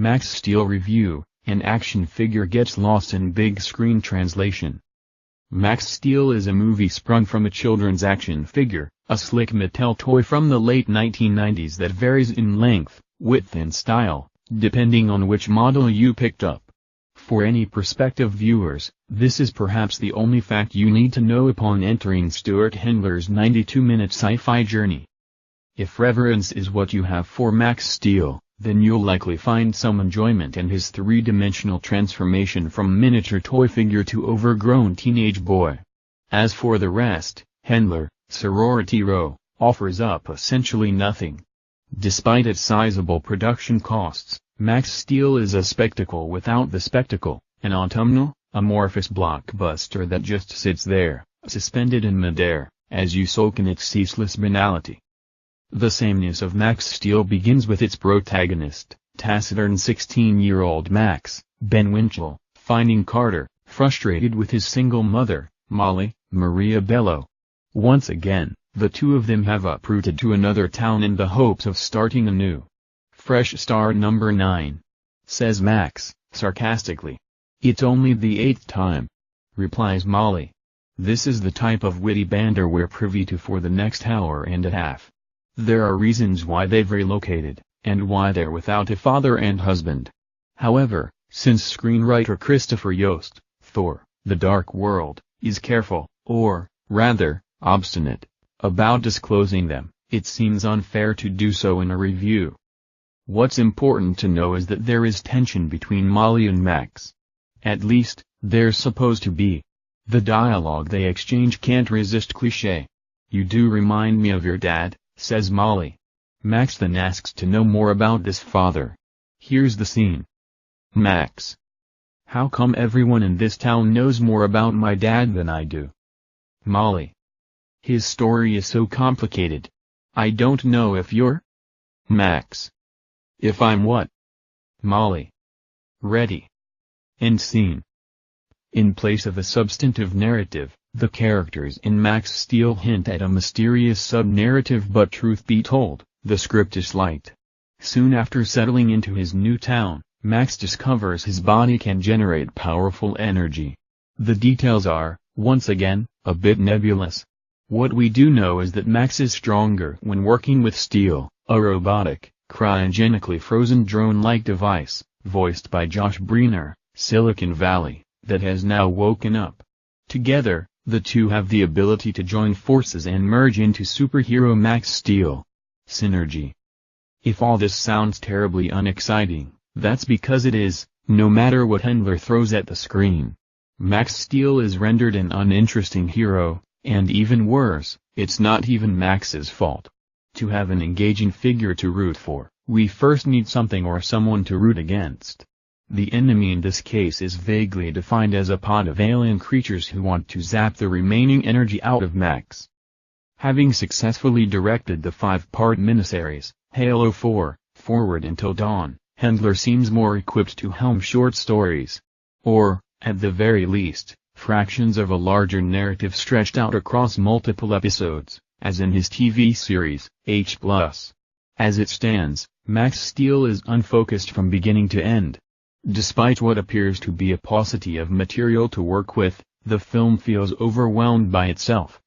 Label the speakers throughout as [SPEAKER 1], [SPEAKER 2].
[SPEAKER 1] Max Steel review: an action figure gets lost in big screen translation. Max Steel is a movie sprung from a children's action figure, a slick Mattel toy from the late 1990s that varies in length, width and style, depending on which model you picked up. For any prospective viewers, this is perhaps the only fact you need to know upon entering Stewart Hendler's 92-minute sci-fi journey. If reverence is what you have for Max Steel, then you'll likely find some enjoyment in his three-dimensional transformation from miniature toy figure to overgrown teenage boy. As for the rest, Hendler, Sorority Row, offers up essentially nothing. Despite its sizable production costs, Max Steel is a spectacle without the spectacle, an autumnal, amorphous blockbuster that just sits there, suspended in midair, as you soak in its ceaseless banality. The sameness of Max Steel begins with its protagonist, taciturn 16-year-old Max, Ben Winchell, finding Carter, frustrated with his single mother, Molly, Maria Bello. Once again, the two of them have uprooted to another town in the hopes of starting anew. "Fresh start number 9. Says Max, sarcastically. "It's only the 8th time," replies Molly. This is the type of witty banter we're privy to for the next hour and a half. There are reasons why they've relocated, and why they're without a father and husband. However, since screenwriter Christopher Yost, Thor, The Dark World, is careful, or, rather, obstinate, about disclosing them, it seems unfair to do so in a review. What's important to know is that there is tension between Molly and Max. At least, there's supposed to be. The dialogue they exchange can't resist cliché. "You do remind me of your dad," says Molly. Max then asks to know more about this father. Here's the scene. Max: "How come everyone in this town knows more about my dad than I do?" Molly: "His story is so complicated. I don't know if you're—" Max: "If I'm what?" Molly: "Ready." End scene. In place of a substantive narrative, the characters in Max Steel hint at a mysterious sub-narrative, but truth be told, the script is light. Soon after settling into his new town, Max discovers his body can generate powerful energy. The details are, once again, a bit nebulous. What we do know is that Max is stronger when working with Steel, a robotic, cryogenically frozen drone-like device, voiced by Josh Breener, Silicon Valley, that has now woken up. Together, the two have the ability to join forces and merge into superhero Max Steel. Synergy. If all this sounds terribly unexciting, that's because it is, no matter what Hendler throws at the screen. Max Steel is rendered an uninteresting hero, and even worse, it's not even Max's fault. To have an engaging figure to root for, we first need something or someone to root against. The enemy in this case is vaguely defined as a pod of alien creatures who want to zap the remaining energy out of Max. Having successfully directed the 5-part miniseries, Halo 4, Forward Until Dawn, Hendler seems more equipped to helm short stories. Or, at the very least, fractions of a larger narrative stretched out across multiple episodes, as in his TV series, H+. As it stands, Max Steel is unfocused from beginning to end. Despite what appears to be a paucity of material to work with, the film feels overwhelmed by itself.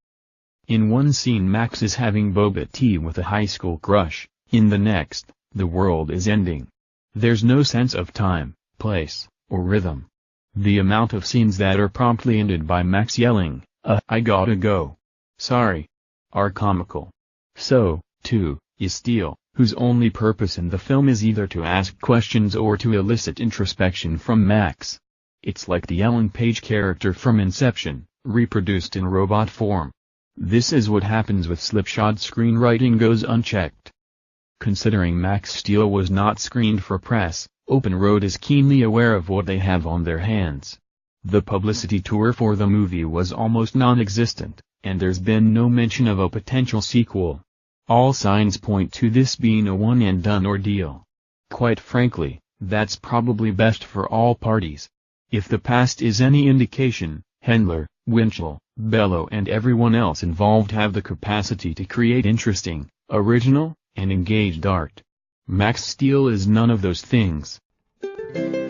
[SPEAKER 1] In one scene Max is having boba tea with a high school crush, in the next, the world is ending. There's no sense of time, place, or rhythm. The amount of scenes that are promptly ended by Max yelling, "I gotta go. Sorry," are comical. So, too, is Steel, whose only purpose in the film is either to ask questions or to elicit introspection from Max. It's like the Ellen Page character from Inception, reproduced in robot form. This is what happens with slipshod screenwriting goes unchecked. Considering Max Steel was not screened for press, Open Road is keenly aware of what they have on their hands. The publicity tour for the movie was almost non-existent, and there's been no mention of a potential sequel. All signs point to this being a one-and-done ordeal. Quite frankly, that's probably best for all parties. If the past is any indication, Hendler, Winchell, Bello and everyone else involved have the capacity to create interesting, original, and engaged art. Max Steel is none of those things.
[SPEAKER 2] you.